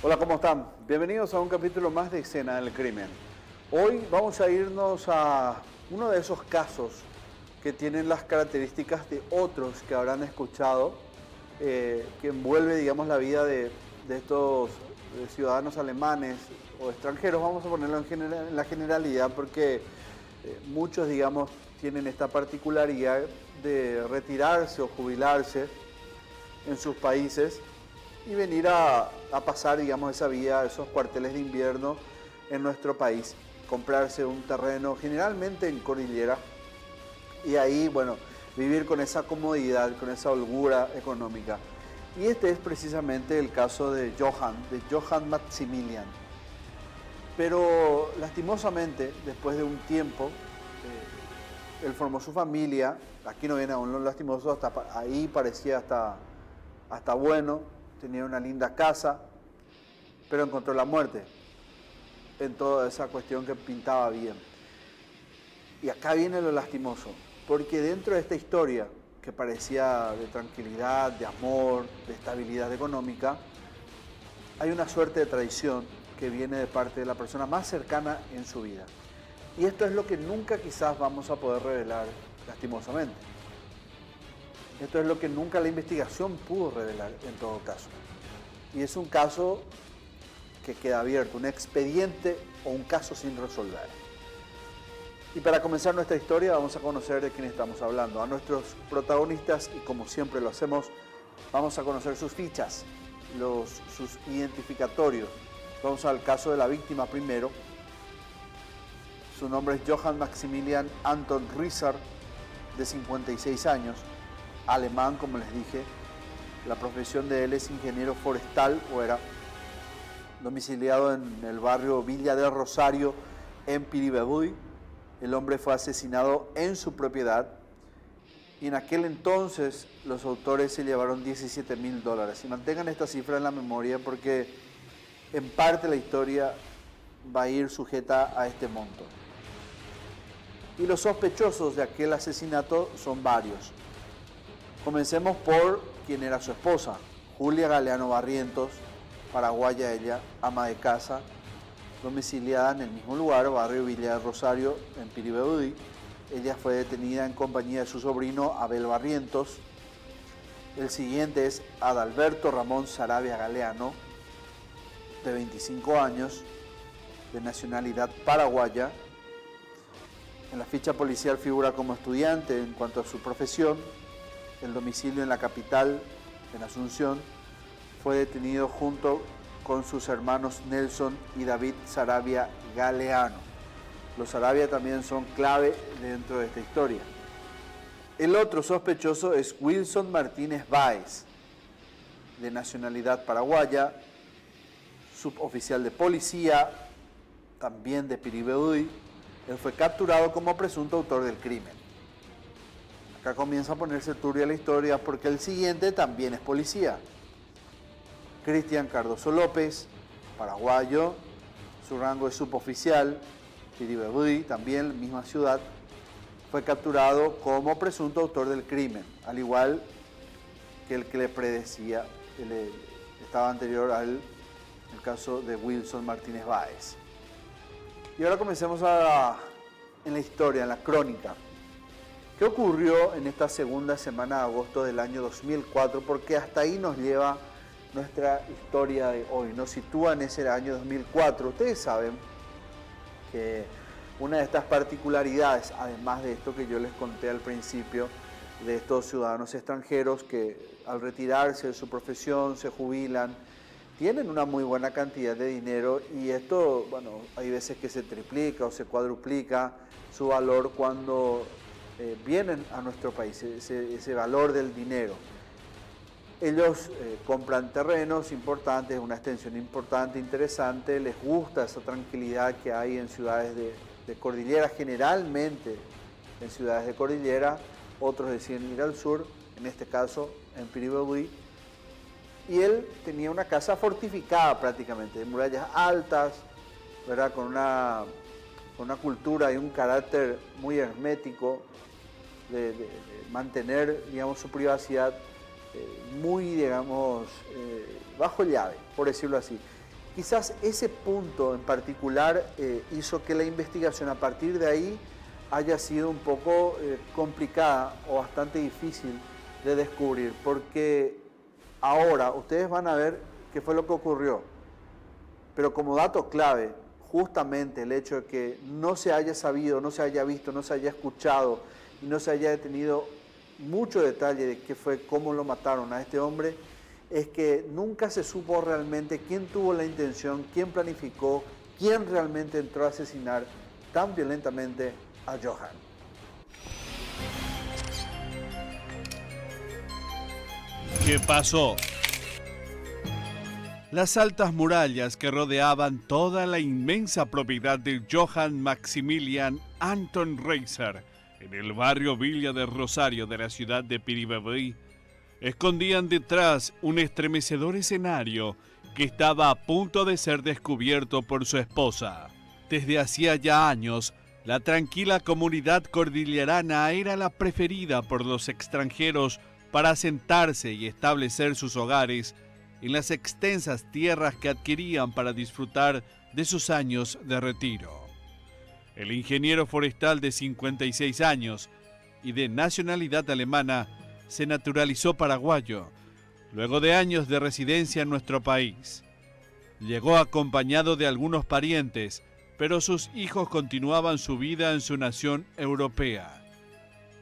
Hola, ¿cómo están? Bienvenidos a un capítulo más de Escena del Crimen. Hoy vamos a irnos a uno de esos casos que tienen las características de otros que habrán escuchado, que envuelve, digamos, la vida de estos ciudadanos alemanes o extranjeros. Vamos a ponerlo en la generalidad porque muchos, digamos, tienen esta particularidad de retirarse o jubilarse en sus países y venir a pasar, digamos, esa vida, esos cuarteles de invierno en nuestro país, comprarse un terreno generalmente en cordillera y ahí, bueno, vivir con esa comodidad, con esa holgura económica. Y este es precisamente el caso de Johann Maximilian. Pero lastimosamente, después de un tiempo, él formó su familia. Aquí no viene aún lo lastimoso, hasta ahí parecía hasta bueno, tenía una linda casa, pero encontró la muerte en toda esa cuestión que pintaba bien. Y acá viene lo lastimoso, porque dentro de esta historia, que parecía de tranquilidad, de amor, de estabilidad económica, hay una suerte de traición que viene de parte de la persona más cercana en su vida. Y esto es lo que nunca quizás vamos a poder revelar, lastimosamente. Esto es lo que nunca la investigación pudo revelar en todo caso. Y es un caso que queda abierto, un expediente o un caso sin resolver. Y para comenzar nuestra historia vamos a conocer de quién estamos hablando, a nuestros protagonistas, y como siempre lo hacemos, vamos a conocer sus fichas, sus identificatorios. Vamos al caso de la víctima primero. Su nombre es Johann Maximilian Anton Risser, de 56 años, alemán, como les dije. La profesión de él es ingeniero forestal, o era, domiciliado en el barrio Villa del Rosario, en Piribebuy. El hombre fue asesinado en su propiedad y en aquel entonces los autores se llevaron $17.000. Y mantengan esta cifra en la memoria porque en parte la historia va a ir sujeta a este monto. Y los sospechosos de aquel asesinato son varios. Comencemos por quien era su esposa, Julia Galeano Barrientos, paraguaya ella, ama de casa, domiciliada en el mismo lugar, barrio Villa del Rosario, en Piribebuy. Ella fue detenida en compañía de su sobrino Abel Barrientos. El siguiente es Adalberto Ramón Saravia Galeano, de 25 años, de nacionalidad paraguaya. En la ficha policial figura como estudiante en cuanto a su profesión. El domicilio en la capital, en Asunción. Fue detenido junto con sus hermanos Nelson y David Saravia Galeano. Los Saravia también son clave dentro de esta historia. El otro sospechoso es Wilson Martínez Báez, de nacionalidad paraguaya, suboficial de policía, también de Piribebuy. Él fue capturado como presunto autor del crimen. Acá comienza a ponerse turbia la historia porque el siguiente también es policía. Cristian Cardoso López, paraguayo, su rango es suboficial, Piribebuy, también misma ciudad, fue capturado como presunto autor del crimen, al igual que el que le predecía, estaba anterior al caso de Wilson Martínez Báez. Y ahora comencemos en la historia, en la crónica. ¿Qué ocurrió en esta segunda semana de agosto del año 2004? Porque hasta ahí nos lleva nuestra historia de hoy, nos sitúa en ese año 2004. Ustedes saben que una de estas particularidades, además de esto que yo les conté al principio, de estos ciudadanos extranjeros que al retirarse de su profesión se jubilan, tienen una muy buena cantidad de dinero, y esto, bueno, hay veces que se triplica o se cuadruplica su valor cuando vienen a nuestro país, ese valor del dinero. Ellos compran terrenos importantes, una extensión importante, interesante, les gusta esa tranquilidad que hay en ciudades de cordillera, generalmente en ciudades de cordillera. Otros deciden ir al sur, en este caso en Piribebuy. Y él tenía una casa fortificada prácticamente, de murallas altas, ¿verdad? Con una cultura y un carácter muy hermético de mantener, digamos, su privacidad muy, digamos, bajo llave, por decirlo así. quizás ese punto en particular hizo que la investigación a partir de ahí haya sido un poco complicada o bastante difícil de descubrir, porque ahora ustedes van a ver qué fue lo que ocurrió, pero como dato clave, justamente el hecho de que no se haya sabido, no se haya visto, no se haya escuchado y no se haya tenido mucho detalle de qué fue, cómo lo mataron a este hombre, es que nunca se supo realmente quién tuvo la intención, quién planificó, quién realmente entró a asesinar tan violentamente a Johan. ¿Qué pasó? Las altas murallas que rodeaban toda la inmensa propiedad de Johann Maximilian Anton Reiser en el barrio Villa del Rosario de la ciudad de Piribebuy escondían detrás un estremecedor escenario que estaba a punto de ser descubierto por su esposa. Desde hacía ya años, la tranquila comunidad cordillerana era la preferida por los extranjeros para asentarse y establecer sus hogares en las extensas tierras que adquirían para disfrutar de sus años de retiro. El ingeniero forestal de 56 años y de nacionalidad alemana se naturalizó paraguayo, luego de años de residencia en nuestro país. Llegó acompañado de algunos parientes, pero sus hijos continuaban su vida en su nación europea.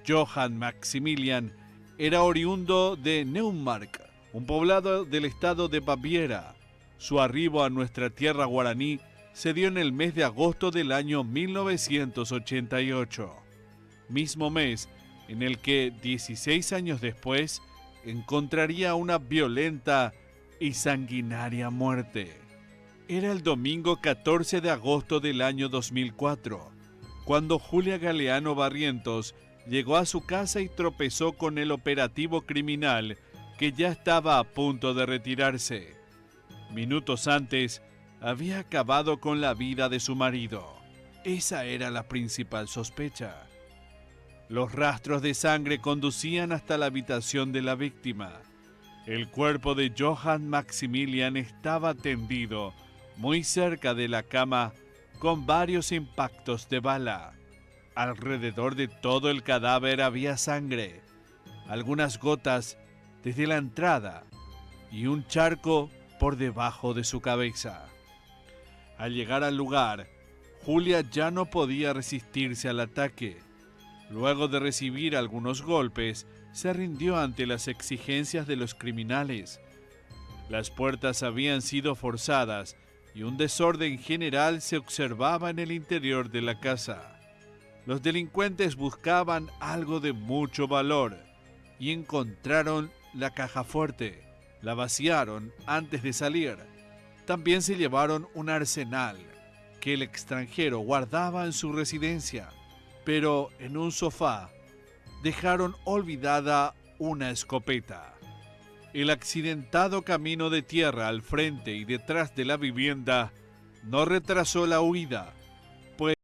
Johann Maximilian era oriundo de Neumark, un poblado del estado de Baviera. Su arribo a nuestra tierra guaraní se dio en el mes de agosto del año 1988, mismo mes en el que 16 años después encontraría una violenta y sanguinaria muerte. Era el domingo 14 de agosto del año 2004, cuando Julia Galeano Barrientos llegó a su casa y tropezó con el operativo criminal que ya estaba a punto de retirarse. Minutos antes, había acabado con la vida de su marido. Esa era la principal sospecha. Los rastros de sangre conducían hasta la habitación de la víctima. El cuerpo de Johann Maximilian estaba tendido muy cerca de la cama con varios impactos de bala. Alrededor de todo el cadáver había sangre, algunas gotas desde la entrada y un charco por debajo de su cabeza. Al llegar al lugar, Julia ya no podía resistirse al ataque. Luego de recibir algunos golpes, se rindió ante las exigencias de los criminales. Las puertas habían sido forzadas y un desorden general se observaba en el interior de la casa. Los delincuentes buscaban algo de mucho valor y encontraron la caja fuerte. La vaciaron antes de salir. También se llevaron un arsenal que el extranjero guardaba en su residencia, pero en un sofá dejaron olvidada una escopeta. El accidentado camino de tierra al frente y detrás de la vivienda no retrasó la huida, pues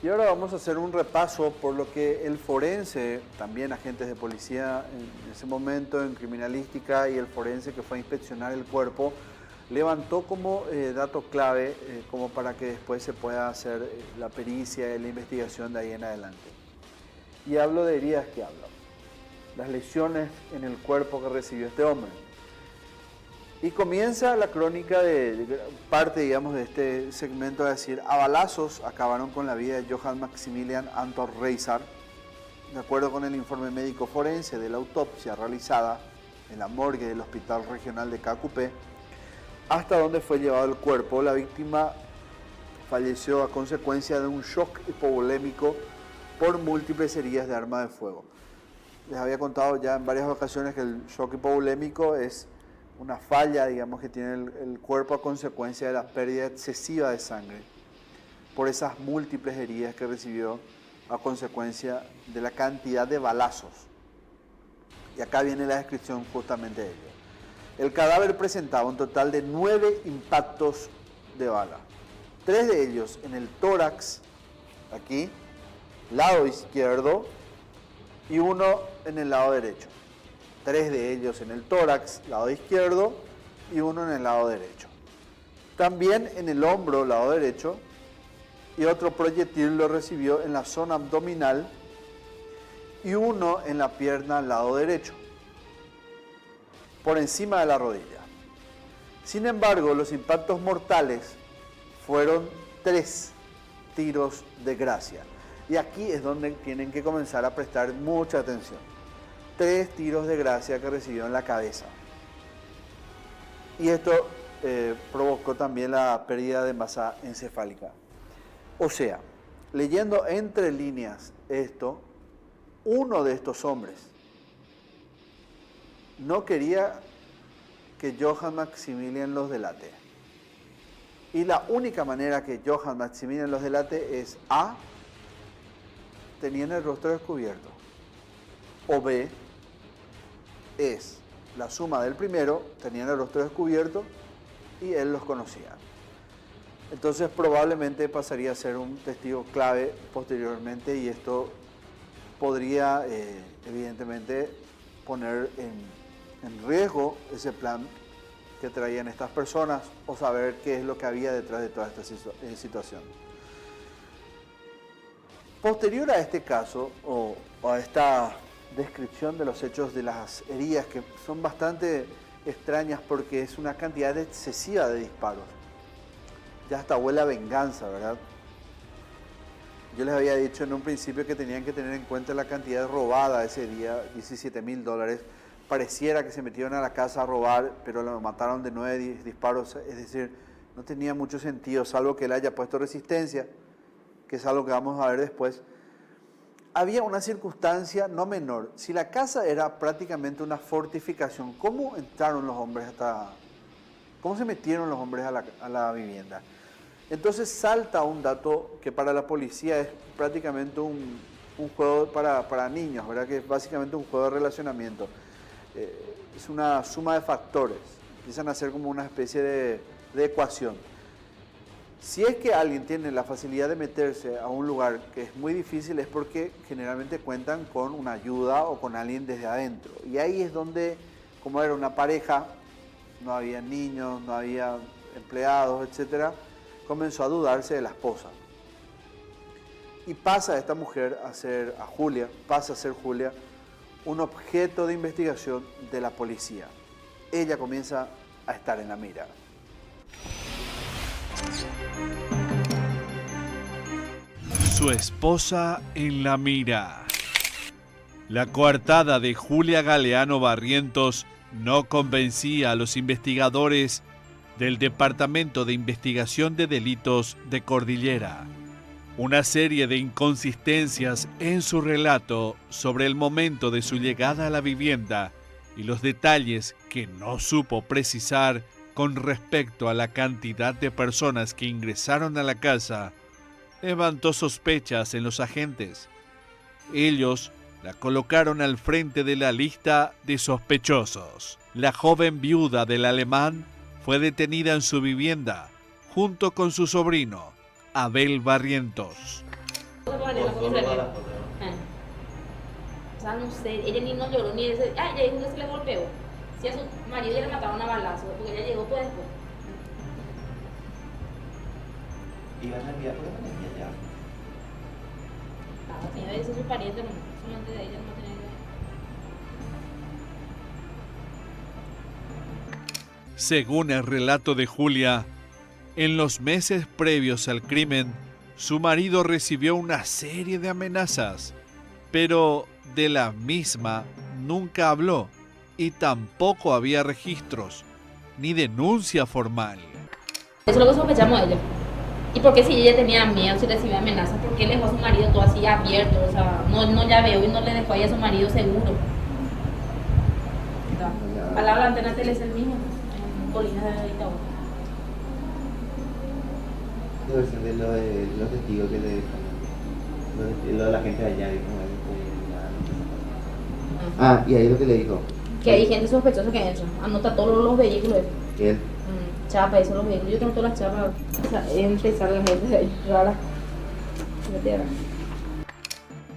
Y ahora vamos a hacer un repaso por lo que el forense, también agentes de policía en ese momento en criminalística y el forense que fue a inspeccionar el cuerpo, levantó como dato clave como para que después se pueda hacer la pericia y la investigación de ahí en adelante. Y hablo de heridas que hablo, las lesiones en el cuerpo que recibió este hombre. Y comienza la crónica de parte, digamos, de este segmento a decir, a balazos acabaron con la vida de Johann Maximilian Anton Reiser, de acuerdo con el informe médico forense de la autopsia realizada en la morgue del Hospital Regional de Cacupé, hasta donde fue llevado el cuerpo. La víctima falleció a consecuencia de un shock hipovolémico por múltiples heridas de arma de fuego. Les había contado ya en varias ocasiones que el shock hipovolémico es una falla, digamos, que tiene el cuerpo a consecuencia de la pérdida excesiva de sangre por esas múltiples heridas que recibió a consecuencia de la cantidad de balazos. Y acá viene la descripción justamente de ello. El cadáver presentaba un total de 9 impactos de bala. 3 de ellos en el tórax, aquí, lado izquierdo, y 1 en el lado derecho. 3 de ellos en el tórax, lado izquierdo, y 1 en el lado derecho. También en el hombro, lado derecho, y otro proyectil lo recibió en la zona abdominal y 1 en la pierna, lado derecho, por encima de la rodilla. Sin embargo, los impactos mortales fueron 3 tiros de gracia. Y aquí es donde tienen que comenzar a prestar mucha atención. 3 tiros de gracia que recibió en la cabeza. Y esto provocó también la pérdida de masa encefálica. O sea, leyendo entre líneas esto, uno de estos hombres no quería que Johann Maximilian los delate. Y la única manera que Johann Maximilian los delate es A, tenían el rostro descubierto, o B, es la suma del primero, tenían el rostro descubierto y él los conocía. Entonces probablemente pasaría a ser un testigo clave posteriormente y esto podría evidentemente poner en riesgo ese plan que traían estas personas o saber qué es lo que había detrás de toda esta situación. Posterior a este caso o a esta descripción de los hechos de las heridas que son bastante extrañas porque es una cantidad excesiva de disparos. Ya hasta huele a venganza, ¿verdad? Yo les había dicho en un principio que tenían que tener en cuenta la cantidad robada ese día, $17,000. Pareciera que se metieron a la casa a robar, pero lo mataron de 9 disparos. Es decir, no tenía mucho sentido, salvo que él haya puesto resistencia, que es algo que vamos a ver después. Había una circunstancia no menor. Si la casa era prácticamente una fortificación, ¿cómo entraron los hombres cómo se metieron los hombres a la vivienda? Entonces salta un dato que para la policía es prácticamente un juego para niños, ¿verdad? Que es básicamente un juego de relacionamiento. Es una suma de factores. Empiezan a ser como una especie de ecuación. Si es que alguien tiene la facilidad de meterse a un lugar que es muy difícil es porque generalmente cuentan con una ayuda o con alguien desde adentro. Y ahí es donde, como era una pareja, no había niños, no había empleados, etc., comenzó a dudarse de la esposa. Y pasa esta mujer pasa a ser Julia, un objeto de investigación de la policía. Ella comienza a estar en la mira. Su esposa en la mira. La coartada de Julia Galeano Barrientos no convencía a los investigadores del Departamento de Investigación de Delitos de Cordillera. Una serie de inconsistencias en su relato sobre el momento de su llegada a la vivienda y los detalles que no supo precisar con respecto a la cantidad de personas que ingresaron a la casa levantó sospechas en los agentes. Ellos la colocaron al frente de la lista de sospechosos. La joven viuda del alemán fue detenida en su vivienda junto con su sobrino, Abel Barrientos. O sea, no sé, ella ni no lloró, ni ella dijo que se le golpeó. Si a su marido ya le mataron a balazo, porque ella llegó pues después. ¿Y vas a enviar por qué no ya? Nada, tenía de eso su pariente, no, solamente de ella no tenía idea. Según el relato de Julia, en los meses previos al crimen, su marido recibió una serie de amenazas, pero de la misma nunca habló y tampoco había registros ni denuncia formal. Eso es lo que sospechamos de ella. ¿Y por qué si ella tenía miedo, si recibía amenazas, por qué le dejó a su marido todo así abierto? O sea, no ya veo y no le dejó ahí a su marido seguro. Al lado de la antena tele es el mismo, en Colinas de Itaú. Debe ser de los testigos que le dejan. Lo de la gente de allá dijo y ahí lo que le dijo. Que hay gente sospechosa que entra. Anota todos los vehículos. Él. Chapa, eso los vehículos. Yo tengo todas las chapas. O sea, entra y sale la gente de ahí. Rara.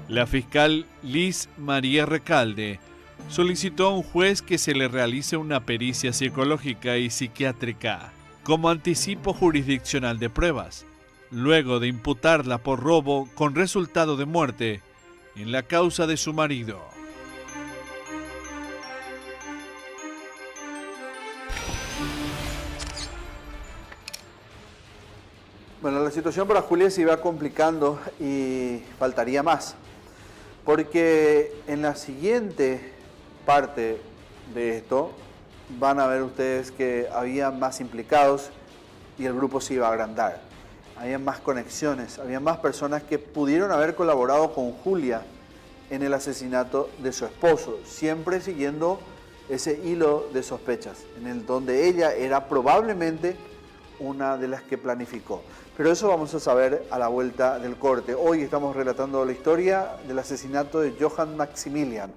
La fiscal Liz María Recalde solicitó a un juez que se le realice una pericia psicológica y psiquiátrica como anticipo jurisdiccional de pruebas, luego de imputarla por robo con resultado de muerte en la causa de su marido. Bueno, la situación para Julia se iba complicando y faltaría más, porque en la siguiente parte de esto van a ver ustedes que había más implicados y el grupo se iba a agrandar. Había más conexiones, había más personas que pudieron haber colaborado con Julia en el asesinato de su esposo, siempre siguiendo ese hilo de sospechas, en el donde ella era probablemente una de las que planificó. Pero eso vamos a saber a la vuelta del corte. Hoy estamos relatando la historia del asesinato de Johann Maximilian,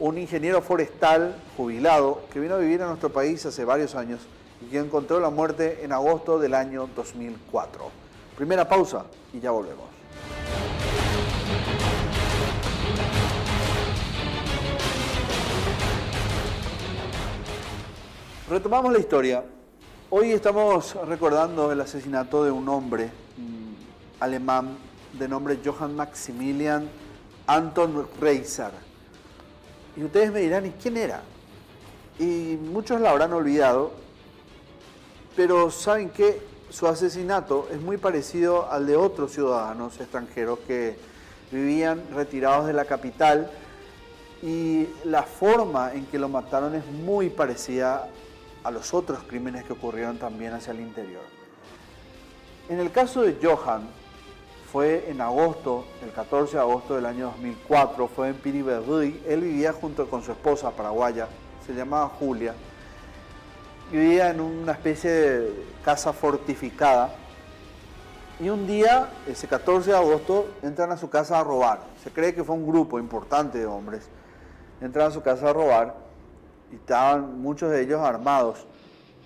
un ingeniero forestal jubilado que vino a vivir a nuestro país hace varios años y que encontró la muerte en agosto del año 2004. Primera pausa y ya volvemos. Retomamos la historia. Hoy estamos recordando el asesinato de un hombre alemán de nombre Johann Maximilian Anton Reiser. Y ustedes me dirán, ¿y quién era? Y muchos la habrán olvidado, pero ¿saben qué? Su asesinato es muy parecido al de otros ciudadanos extranjeros que vivían retirados de la capital y la forma en que lo mataron es muy parecida a los otros crímenes que ocurrieron también hacia el interior. En el caso de Johann, fue en agosto, el 14 de agosto del año 2004, fue en Piribebuy. Él vivía junto con su esposa paraguaya, se llamaba Julia, vivía en una especie de casa fortificada y un día, ese 14 de agosto, entran a su casa a robar. Se cree que fue un grupo importante de hombres. Entran a su casa a robar y estaban muchos de ellos armados.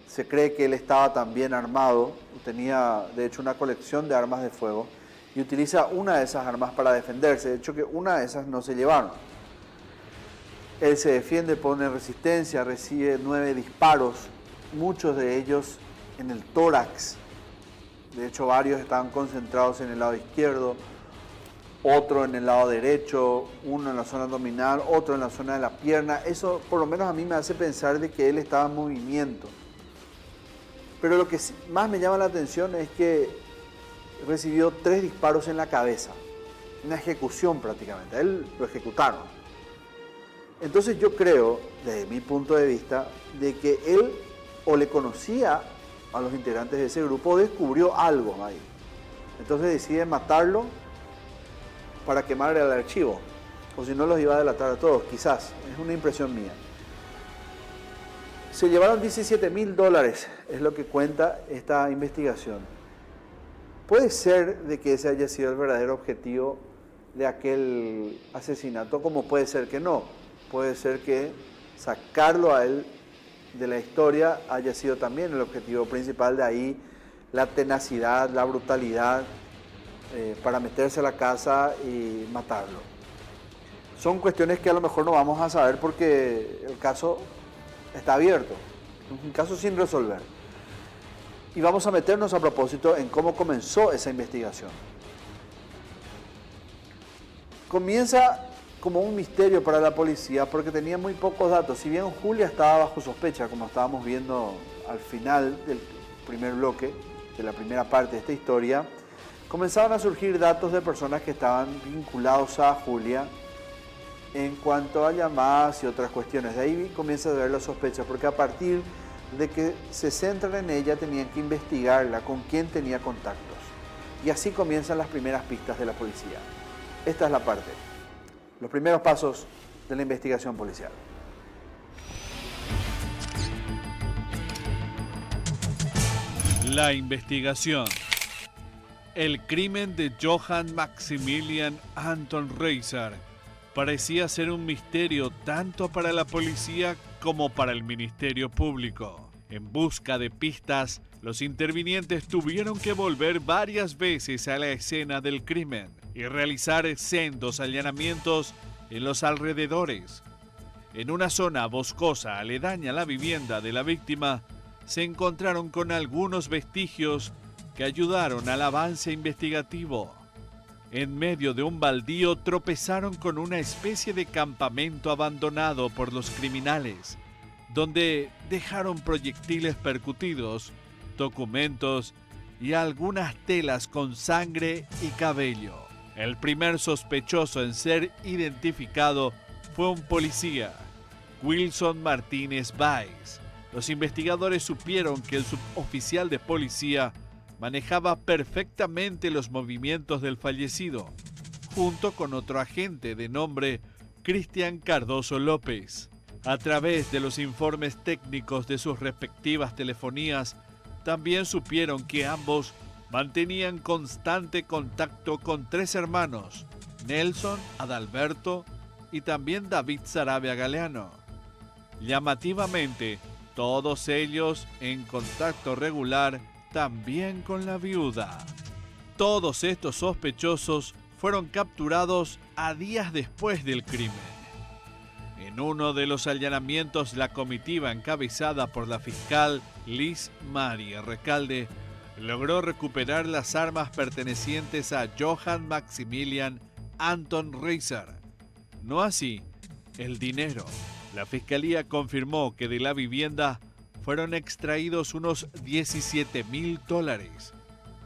Se cree que él estaba también armado, tenía de hecho una colección de armas de fuego y utiliza una de esas armas para defenderse. De hecho que una de esas no se llevaron. Él se defiende, pone resistencia, recibe 9 disparos, muchos de ellos en el tórax. De hecho varios estaban concentrados en el lado izquierdo, otro en el lado derecho, uno en la zona abdominal, otro en la zona de la pierna. Eso por lo menos a mí me hace pensar de que él estaba en movimiento. Pero lo que más me llama la atención es que recibió 3 disparos en la cabeza, una ejecución prácticamente, a él lo ejecutaron. Entonces yo creo, desde mi punto de vista, de que él o le conocía a los integrantes de ese grupo o descubrió algo ahí. Entonces decide matarlo para quemar el archivo, o si no los iba a delatar a todos, quizás, es una impresión mía. Se llevaron $17.000, es lo que cuenta esta investigación. Puede ser de que ese haya sido el verdadero objetivo de aquel asesinato, como puede ser que no. Puede ser que sacarlo a él de la historia haya sido también el objetivo principal, de ahí la tenacidad, la brutalidad, para meterse a la casa y matarlo. Son cuestiones que a lo mejor no vamos a saber porque el caso está abierto, es un caso sin resolver. Y vamos a meternos a propósito en cómo comenzó esa investigación. Comienza como un misterio para la policía porque tenía muy pocos datos. Si bien Julia estaba bajo sospecha, como estábamos viendo al final del primer bloque, de la primera parte de esta historia, comenzaban a surgir datos de personas que estaban vinculados a Julia en cuanto a llamadas y otras cuestiones. De ahí comienza a ver la sospecha, porque a partir de que se centran en ella, tenían que investigarla, con quién tenía contactos. Y así comienzan las primeras pistas de la policía. Esta es la parte, los primeros pasos de la investigación policial. La investigación. El crimen de Johann Maximilian Anton Reiser parecía ser un misterio tanto para la policía como para el Ministerio Público. En busca de pistas, los intervinientes tuvieron que volver varias veces a la escena del crimen y realizar sendos allanamientos en los alrededores. En una zona boscosa aledaña a la vivienda de la víctima, se encontraron con algunos vestigios que ayudaron al avance investigativo. En medio de un baldío tropezaron con una especie de campamento abandonado por los criminales, donde dejaron proyectiles percutidos, documentos y algunas telas con sangre y cabello. El primer sospechoso en ser identificado fue un policía, Wilson Martínez Báez. Los investigadores supieron que el suboficial de policía manejaba perfectamente los movimientos del fallecido, junto con otro agente de nombre Cristian Cardoso López. A través de los informes técnicos de sus respectivas telefonías, también supieron que ambos mantenían constante contacto con 3 hermanos, Nelson, Adalberto y también David Sarabia Galeano. Llamativamente, todos ellos en contacto regular también con la viuda. Todos estos sospechosos fueron capturados a días después del crimen. En uno de los allanamientos, la comitiva encabezada por la fiscal Liz María Recalde logró recuperar las armas pertenecientes a Johann Maximilian Anton Reiser. No así el dinero. La fiscalía confirmó que de la vivienda fueron extraídos unos $17.000,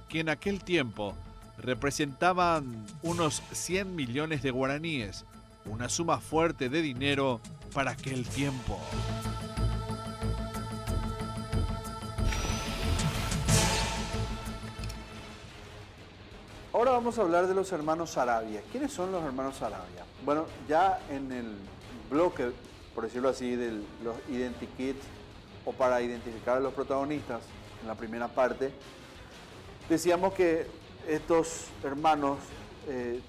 que en aquel tiempo representaban unos 100 millones de guaraníes, una suma fuerte de dinero para aquel tiempo. Ahora vamos a hablar de los hermanos Sarabia. ¿Quiénes son los hermanos Sarabia? Bueno, ya en el bloque, por decirlo así, de los identikits o para identificar a los protagonistas, en la primera parte, decíamos que estos hermanos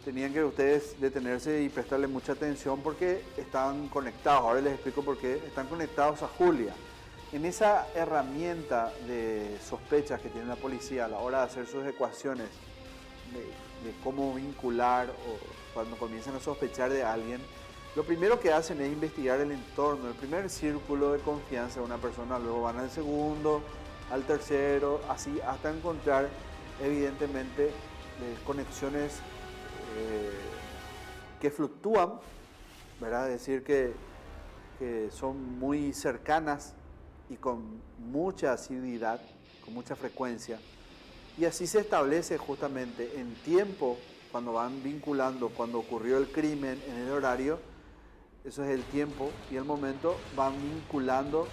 tenían que ustedes detenerse y prestarle mucha atención porque están conectados. Ahora les explico por qué. Están conectados a Julia. En esa herramienta de sospechas que tiene la policía a la hora de hacer sus ecuaciones de cómo vincular o cuando comienzan a sospechar de alguien, lo primero que hacen es investigar el entorno, el primer círculo de confianza de una persona, luego van al segundo, al tercero, así hasta encontrar evidentemente conexiones que fluctúan, ¿verdad? Es decir, que son muy cercanas y con mucha asiduidad, con mucha frecuencia. Y así se establece justamente en tiempo, cuando van vinculando, cuando ocurrió el crimen en el horario, eso es el tiempo y el momento, van vinculando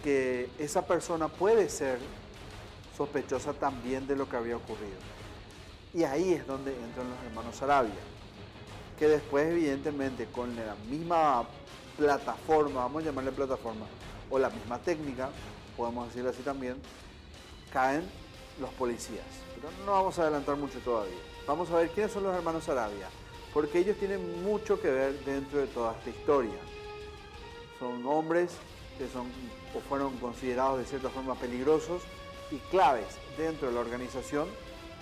que esa persona puede ser sospechosa también de lo que había ocurrido. Y ahí es donde entran los hermanos Sarabia, que después evidentemente con la misma plataforma, vamos a llamarle plataforma, o la misma técnica, podemos decirlo así también, caen los policías. Pero no vamos a adelantar mucho todavía. Vamos a ver quiénes son los hermanos Sarabia, porque ellos tienen mucho que ver dentro de toda esta historia. Son hombres que son o fueron considerados de cierta forma peligrosos y claves dentro de la organización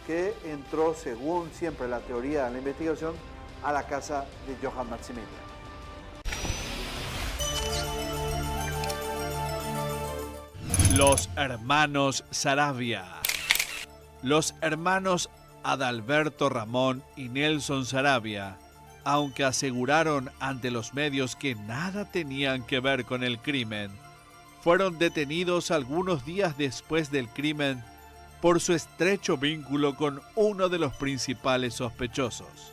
que entró, según siempre la teoría de la investigación, a la casa de Johann Maximilian. Los hermanos Sarabia. Los hermanos Adalberto Ramón y Nelson Sarabia, aunque aseguraron ante los medios que nada tenían que ver con el crimen, fueron detenidos algunos días después del crimen por su estrecho vínculo con uno de los principales sospechosos.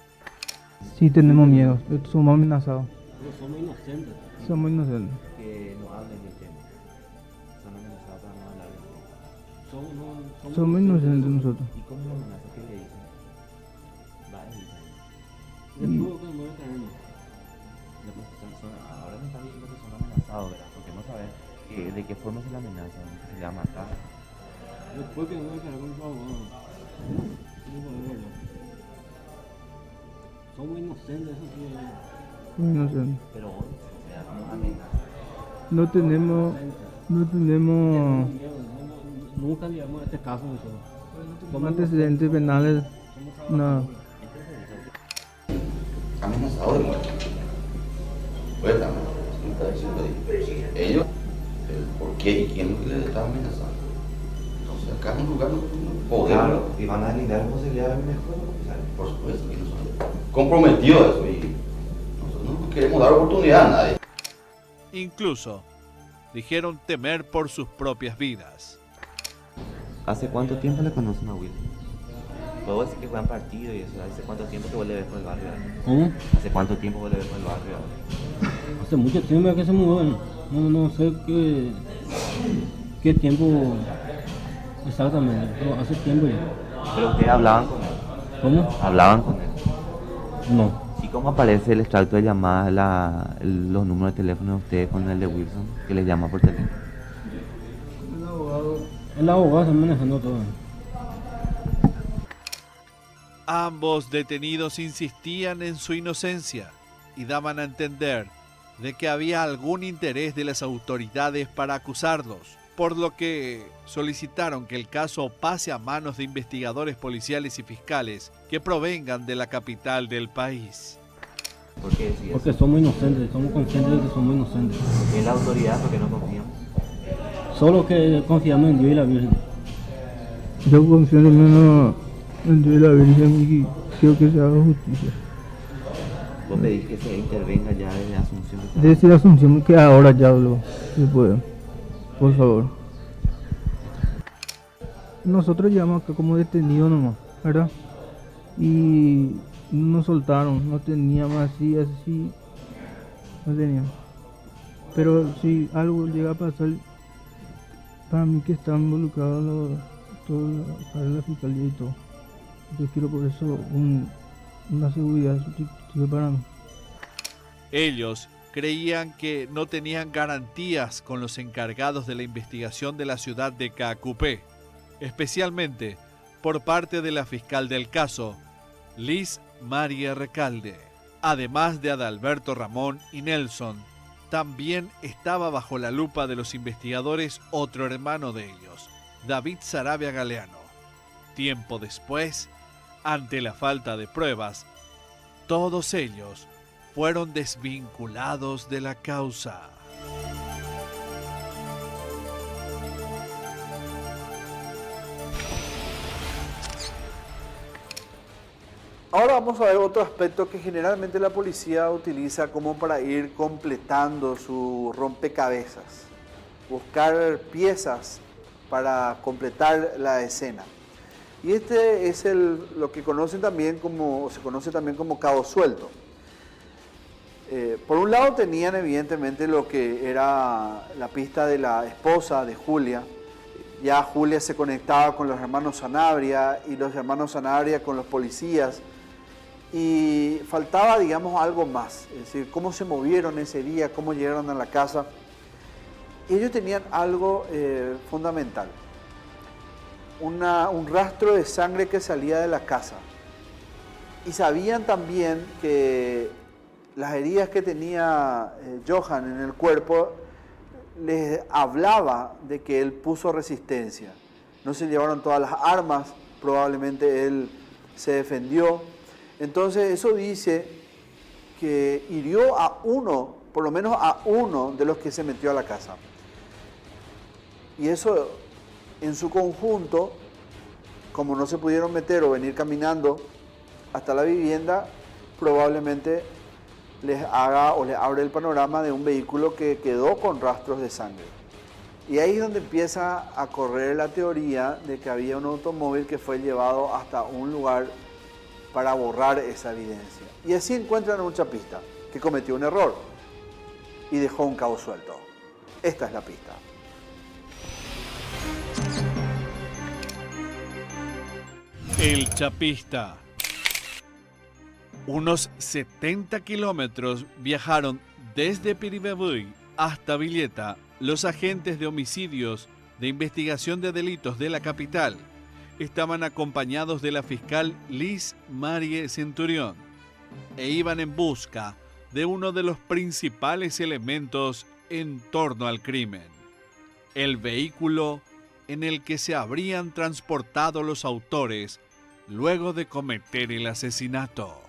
Sí, tenemos miedo, somos amenazados. Pero somos inocentes. Somos inocentes. Que no hablen del tema. Son amenazados para no hablar del tema. Somos inocentes nosotros. ¿Y cómo lo amenazan? ¿Qué le dicen? Va a dicen. Ahora me están diciendo que son amenazados, ¿verdad? Porque no saben de qué forma se le amenaza, que se le va a matar. Después que no me cargó el favor. Somos inocentes, eso sí. Muy inocente. Pero, o sea, no amenazas. No tenemos, no tenemos Nunca digamos este caso. antecedentes penales, nada. Amenazado de muerte. Pues está diciendo ahí. Ellos, ¿por qué y quién es que les está amenazando? Entonces acá es un lugar poder. Claro, y van a eliminar la posibilidad de un mejor. Por supuesto que no son comprometidos a eso y nosotros no queremos dar oportunidad a nadie. Incluso dijeron temer por sus propias vidas. ¿Hace cuánto tiempo le conocen a Will? Puedo decir que juegan partido y eso. ¿Hace cuánto tiempo que vuelve a ver por el barrio? ¿Cómo? ¿Hace cuánto tiempo vuelve a ver por el barrio? Hace mucho tiempo que se mudó. No sé qué tiempo exactamente, pero hace tiempo ya. Pero ustedes hablaban con él. ¿Cómo? Hablaban con él. No. ¿Y cómo aparece el extracto de llamadas, los números de teléfono de ustedes con el de Wilson, que les llama por teléfono? El abogado está manejando todo. Ambos detenidos insistían en su inocencia y daban a entender de que había algún interés de las autoridades para acusarlos, por lo que solicitaron que el caso pase a manos de investigadores policiales y fiscales que provengan de la capital del país. ¿Por qué decís Porque eso? somos inocentes, somos conscientes de que somos inocentes. ¿En la autoridad porque no confiamos? Solo que confiamos en Dios y la Virgen. Yo confío menos en Dios y la Virgen y quiero que se haga justicia. Vos pedís que se intervenga ya desde Asunción. Desde la Asunción que ahora ya lo se puede. Por favor. Nosotros llegamos acá como detenidos nomás, ¿verdad? Y nos soltaron, no teníamos así, no teníamos. Pero si algo llega a pasar, para mí que están involucrados para la fiscalía y todo. Yo quiero por eso una seguridad sustitutiva para mí. Ellos creían que no tenían garantías con los encargados de la investigación de la ciudad de Caacupé, especialmente por parte de la fiscal del caso, Liz María Recalde. Además de Adalberto Ramón y Nelson, también estaba bajo la lupa de los investigadores otro hermano de ellos, David Sarabia Galeano. Tiempo después, ante la falta de pruebas, todos ellos fueron desvinculados de la causa. Ahora vamos a ver otro aspecto que generalmente la policía utiliza como para ir completando su rompecabezas, buscar piezas para completar la escena. Y este es lo que se conoce también como cabo suelto. Por un lado tenían evidentemente lo que era la pista de la esposa de Julia. Ya Julia se conectaba con los hermanos Sanabria y los hermanos Sanabria con los policías. Y faltaba, digamos, algo más. Es decir, cómo se movieron ese día, cómo llegaron a la casa. Ellos tenían algo fundamental. Un rastro de sangre que salía de la casa. Y sabían también que las heridas que tenía Johan en el cuerpo les hablaba de que él puso resistencia. No se llevaron todas las armas, probablemente él se defendió. Entonces eso dice que hirió a uno, por lo menos a uno de los que se metió a la casa. Y eso en su conjunto, como no se pudieron meter o venir caminando hasta la vivienda, probablemente les haga o les abre el panorama de un vehículo que quedó con rastros de sangre. Y ahí es donde empieza a correr la teoría de que había un automóvil que fue llevado hasta un lugar para borrar esa evidencia. Y así encuentran un chapista que cometió un error y dejó un cabo suelto. Esta es la pista. El chapista. Unos 70 kilómetros viajaron desde Piribebuy hasta Villeta los agentes de homicidios de investigación de delitos de la capital, estaban acompañados de la fiscal Liz Marie Centurión e iban en busca de uno de los principales elementos en torno al crimen: el vehículo en el que se habrían transportado los autores luego de cometer el asesinato.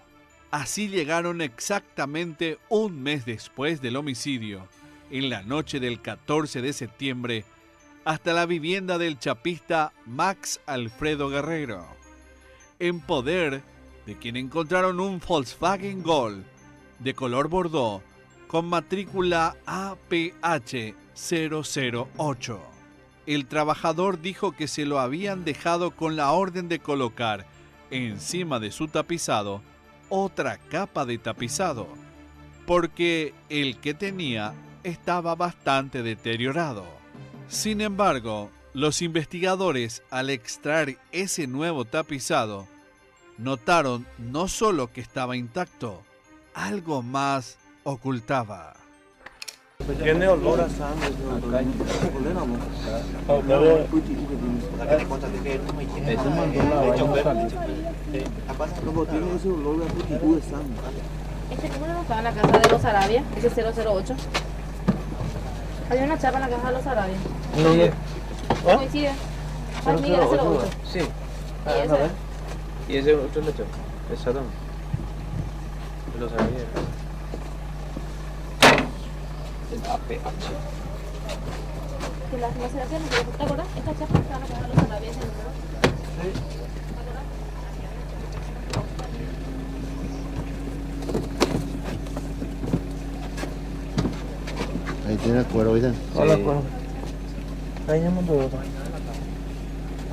Así llegaron exactamente un mes después del homicidio, en la noche del 14 de septiembre, hasta la vivienda del chapista Max Alfredo Guerrero, en poder de quien encontraron un Volkswagen Gol de color bordó con matrícula APH 008. El trabajador dijo que se lo habían dejado con la orden de colocar encima de su tapizado otra capa de tapizado, porque el que tenía estaba bastante deteriorado. Sin embargo, los investigadores, al extraer ese nuevo tapizado, notaron no solo que estaba intacto, algo más ocultaba. Tiene olor a sangre. Este número no estaba en la casa de los Arabia, ese 008. Hay una chapa en la casa de los Arabia. ¿Ah? Coincide. Ay, Miguel, 08. Sí. ¿Y ese? Y ese otro lecho. Exactamente. Los Arabia. El APH. Que las no se hacen, ¿te acuerdas? Esta chapa estaba en la casa de los Arabia, ese número. Sí. ¿Te acuerdas? Ahí tiene el cuero, ¿viste? Hola, cuero. Ahí ya mandó otro.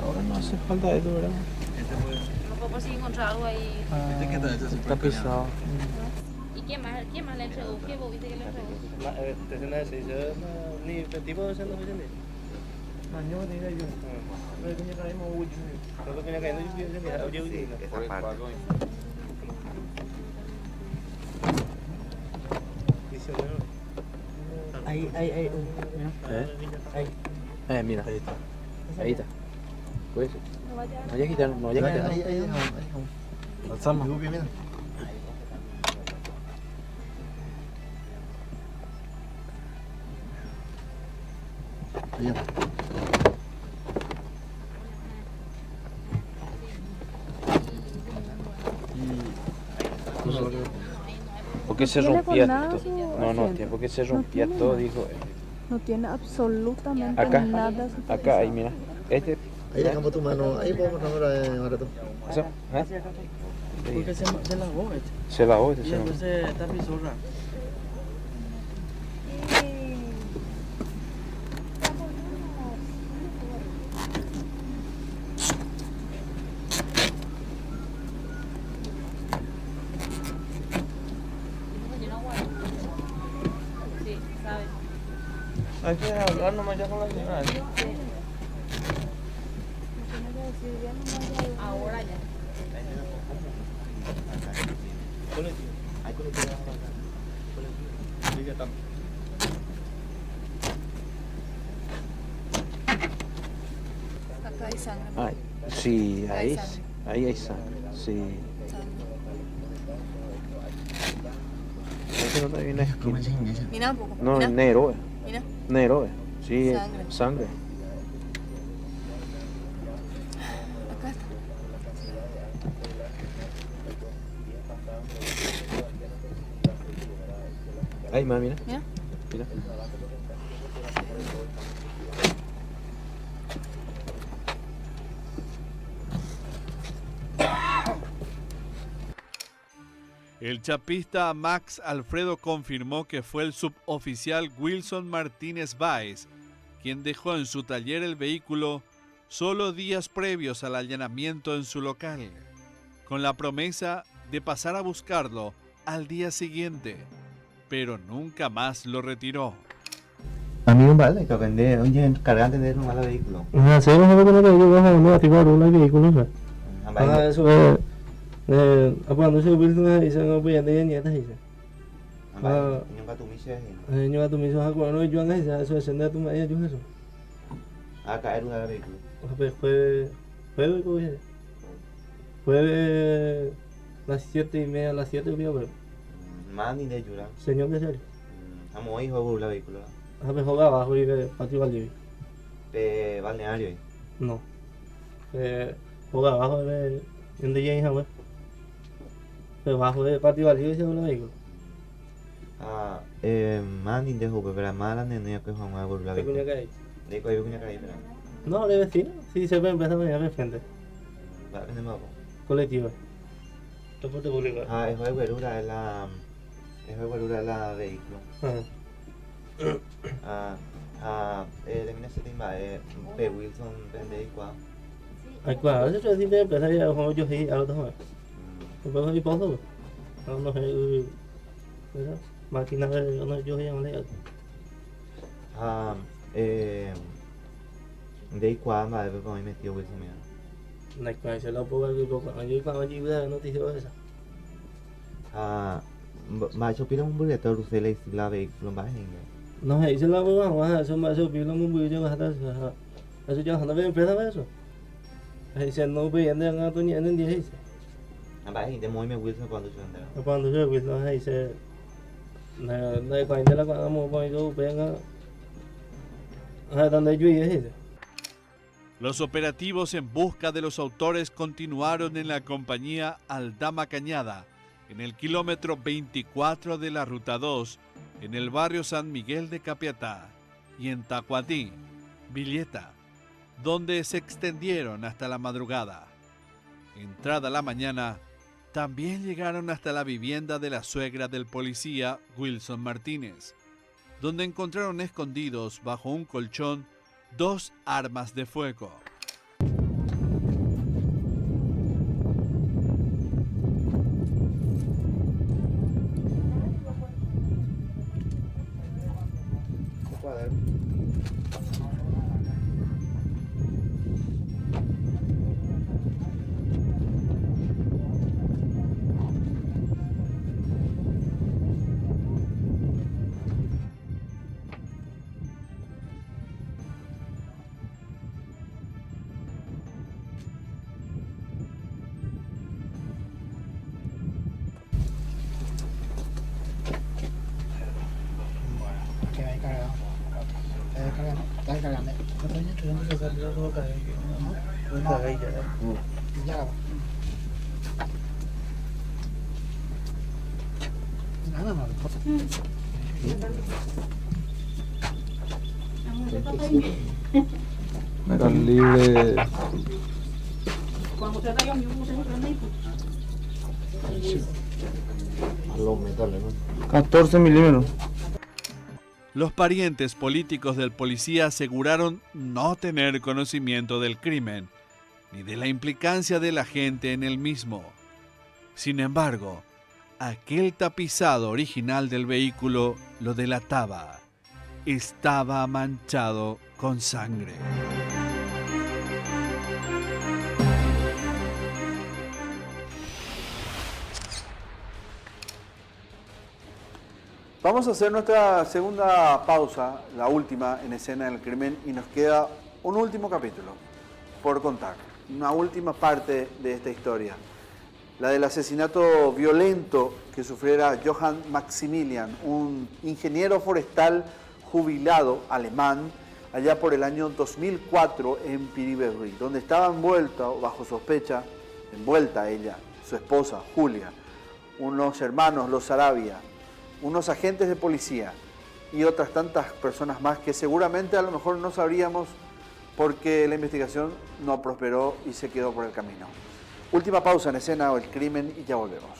Ahora no hace falta eso, ¿verdad? No puedo por si encontrar algo ahí. Está pisado. ¿Y quién más le entregó? ¿Qué vos viste que le entregó? Ni el tipo de ser no me Año que tenía yo. No tenía que irme mucho. No tenía que irme yo. Esa parte. Ahí. Ahí. Mira. Ahí está. Pues. No hay que quitar, no hay que quitar. Ahí. Alzamos. Mira. Ahí. Porque se rompía todo. No, porque se rompía todo, dijo. No tiene absolutamente Acá. nada. Acá, ahí, mira. Ahí dejamos tu mano, ahí podemos poner barato. ¿Eso? Porque se lavó Se lavó, y entonces tapizó raro. Sí, sabes. Hay que hablar nomás ya con la señora. Ahora ya. Acá hay sangre. Ay, sí, Hay ahí, sangre. ahí hay sangre, sí. Ese no está bien esquina. Mira un poco. No, mira. negro, Mira. negro, sí, Sangre. sangre. Acá está. Ahí más, mira. Mira. Mira. El chapista Max Alfredo confirmó que fue el suboficial Wilson Martínez Báez quien dejó en su taller el vehículo solo días previos al allanamiento en su local, con la promesa de pasar a buscarlo al día siguiente, pero nunca más lo retiró. A mí vale, que vender, oye, cargante de un mal vehículo. No sé, no sé cómo te digo, vas a negativar un vehículo, ¿sabes? Eso es. Cuando se vuelve a no voy a tener nietas, dice. Nunca tu misa es. Yo a tu miso, no yo no eso es senda tu madre, yo eso. A caer un vehículo. Fue Jueves, pues, jueves, las 7:30, las 7 vio, pero. Mani de Yura. Señor de serio. Estamos ahí juego la vehícula. A ver, juega abajo y ve Patio Valdivia. De balneario. No. Juega abajo de donde ya hija, pero abajo de Patio Valdivia se ve la vehícula. Mani de juego, pero mala nene que juega juego la vehícula. De cuál cuña caí, pero. No, de vecino. Sí, se puede empezar a venir de frente. Va, venimos. Colectiva. Transporte público. El juego de verdura es la. El juego de verdura es la vehículo. De mina se timba, P. Wilson vende igual. Hay cuadros, eso es de empezar a jugar yo ahí a los dos. Después hay pozo. No sé, máquinas de unos yo ahí a un De igual, más de cómo metió Wilson, mira. No hay cuadros, se lo pongo aquí, cuando allí veo la noticia de esa. Mà cho biết không biết tao sẽ lấy la vehículo más en No sé, se lo hago más, eso más eso pilo muy bien, eso ya no ven peda eso. Ahí se no ve en el gato ni en el día ese. Bạn hình mỗi mình Wilson còn tôi chuyện đó. Cuando yo vi no ahí se no cuando la cuando mo voy yo venga. Donde yo ese. Los operativos en busca de los autores continuaron en la compañía Aldama Cañada, en el kilómetro 24 de la Ruta 2, en el barrio San Miguel de Capiatá, y en Tacuatí, Villeta, donde se extendieron hasta la madrugada. Entrada la mañana, también llegaron hasta la vivienda de la suegra del policía Wilson Martínez, donde encontraron escondidos bajo un colchón 2 armas de fuego. Está cargando. Katanya tren se salió todo cae. No está ahí ya. Ya. Nada más. Era libre. Cuando se da yo mismo se prende. Los metales, ¿no? 14 milímetros. Los parientes políticos del policía aseguraron no tener conocimiento del crimen, ni de la implicancia de la gente en el mismo. Sin embargo, aquel tapizado original del vehículo lo delataba. Estaba manchado con sangre. Vamos a hacer nuestra segunda pausa, la última en Escena del Crimen, y nos queda un último capítulo por contar, una última parte de esta historia, la del asesinato violento que sufriera Johann Maximilian, un ingeniero forestal jubilado alemán, allá por el año 2004 en Piribebuy, donde estaba envuelta, bajo sospecha, envuelta ella, su esposa Julia, unos hermanos, los Sarabia, unos agentes de policía y otras tantas personas más que seguramente a lo mejor no sabríamos porque la investigación no prosperó y se quedó por el camino. Última pausa en Escena del Crimen y ya volvemos.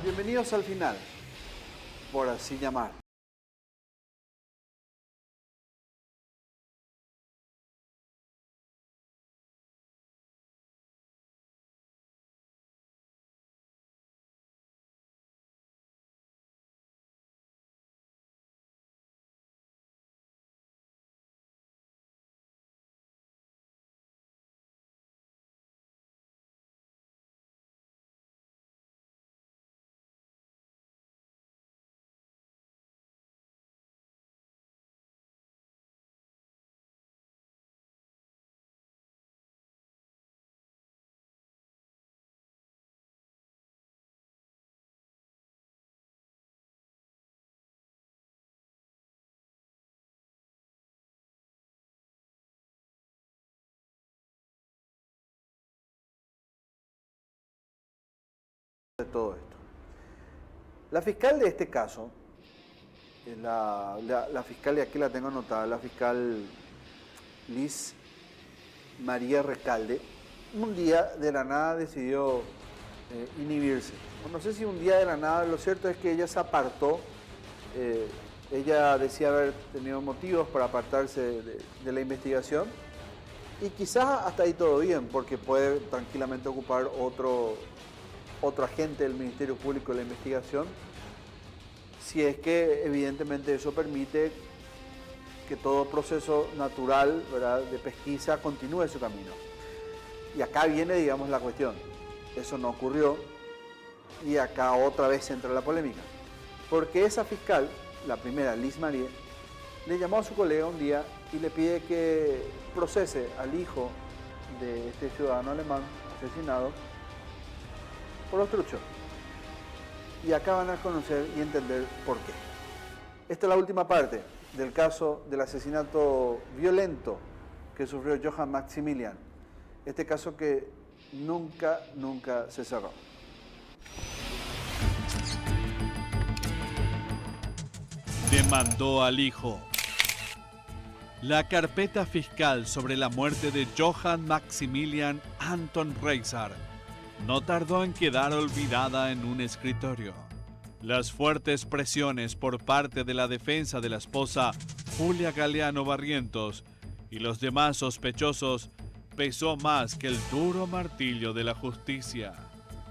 Bienvenidos al final, por así llamar. de todo esto. La fiscal de este caso, la fiscal, y aquí la tengo anotada, la fiscal Liz María Recalde, un día de la nada decidió inhibirse. No sé si un día de la nada, lo cierto es que ella se apartó. Ella decía haber tenido motivos para apartarse de la investigación, y quizás hasta ahí todo bien, porque puede tranquilamente ocupar otro agente del Ministerio Público de la investigación, si es que evidentemente eso permite que todo proceso natural, ¿verdad?, de pesquisa continúe su camino. Y acá viene, digamos, la cuestión. Eso no ocurrió, y acá otra vez entra la polémica. Porque esa fiscal, la primera, Liz Marie, le llamó a su colega un día y le pide que procese al hijo de este ciudadano alemán asesinado por obstrucción. Y acá van a conocer y entender por qué. Esta es la última parte del caso del asesinato violento que sufrió Johann Maximilian. Este caso que nunca se cerró. Demandó al hijo. La carpeta fiscal sobre la muerte de Johann Maximilian Anton Reiser no tardó en quedar olvidada en un escritorio. Las fuertes presiones por parte de la defensa de la esposa Julia Galeano Barrientos y los demás sospechosos pesó más que el duro martillo de la justicia.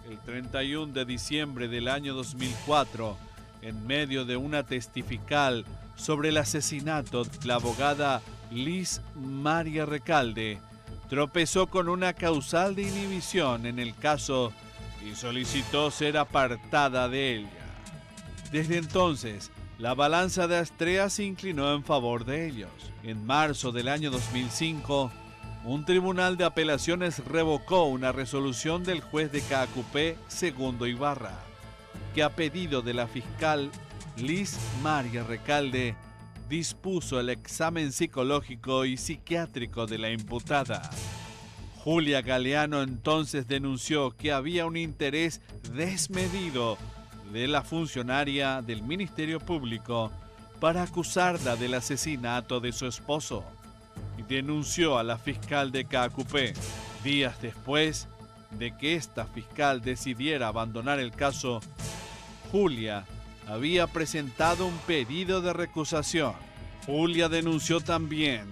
El 31 de diciembre del año 2004, en medio de una testifical sobre el asesinato, la abogada Liz María Recalde tropezó con una causal de inhibición en el caso y solicitó ser apartada de ella. Desde entonces, la balanza de Astrea se inclinó en favor de ellos. En marzo del año 2005, un tribunal de apelaciones revocó una resolución del juez de Caacupé, Segundo Ibarra, que a pedido de la fiscal Liz María Recalde dispuso el examen psicológico y psiquiátrico de la imputada. Julia Galeano entonces denunció que había un interés desmedido de la funcionaria del Ministerio Público para acusarla del asesinato de su esposo, y denunció a la fiscal de Caacupé. Días después de que esta fiscal decidiera abandonar el caso, Julia había presentado un pedido de recusación. Julia denunció también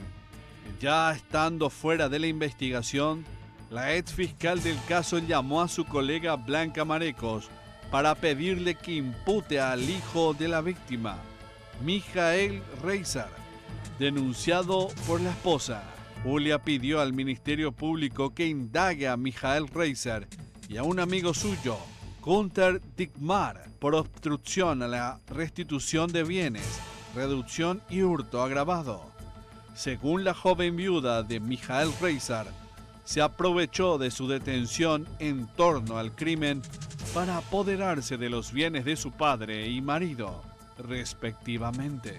que, ya estando fuera de la investigación, la ex fiscal del caso llamó a su colega Blanca Marecos para pedirle que impute al hijo de la víctima, Michael Reiser, denunciado por la esposa. Julia pidió al Ministerio Público que indague a Michael Reiser y a un amigo suyo, Gunther Dickmar, por obstrucción a la restitución de bienes, reducción y hurto agravado. Según la joven viuda de Michael Reiser, se aprovechó de su detención en torno al crimen para apoderarse de los bienes de su padre y marido, respectivamente.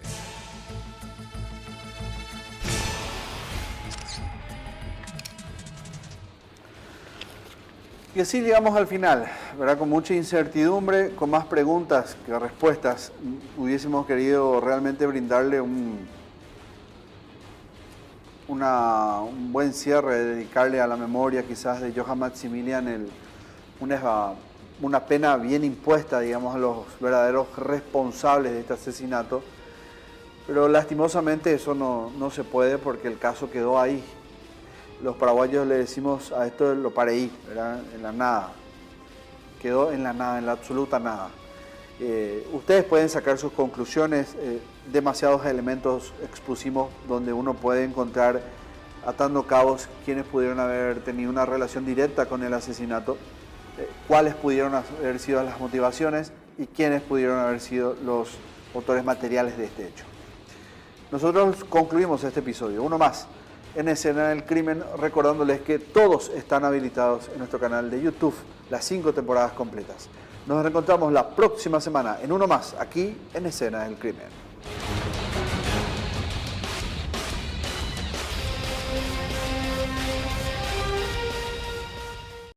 Y así llegamos al final, ¿verdad? Con mucha incertidumbre, con más preguntas que respuestas. Hubiésemos querido realmente brindarle un buen cierre, dedicarle a la memoria quizás de Johann Maximilian una pena bien impuesta, digamos, a los verdaderos responsables de este asesinato. Pero lastimosamente eso no se puede, porque el caso quedó ahí. Los paraguayos le decimos a esto lo pareí, ¿verdad? En la nada. Quedó en la nada, en la absoluta nada. Ustedes pueden sacar sus conclusiones. Demasiados elementos expusimos donde uno puede encontrar, atando cabos, quienes pudieron haber tenido una relación directa con el asesinato, cuáles pudieron haber sido las motivaciones y quiénes pudieron haber sido los autores materiales de este hecho. Nosotros concluimos este episodio, uno más, en Escena del Crimen, recordándoles que todos están habilitados en nuestro canal de YouTube, las 5 temporadas completas. Nos reencontramos la próxima semana en uno más, aquí en Escena del Crimen.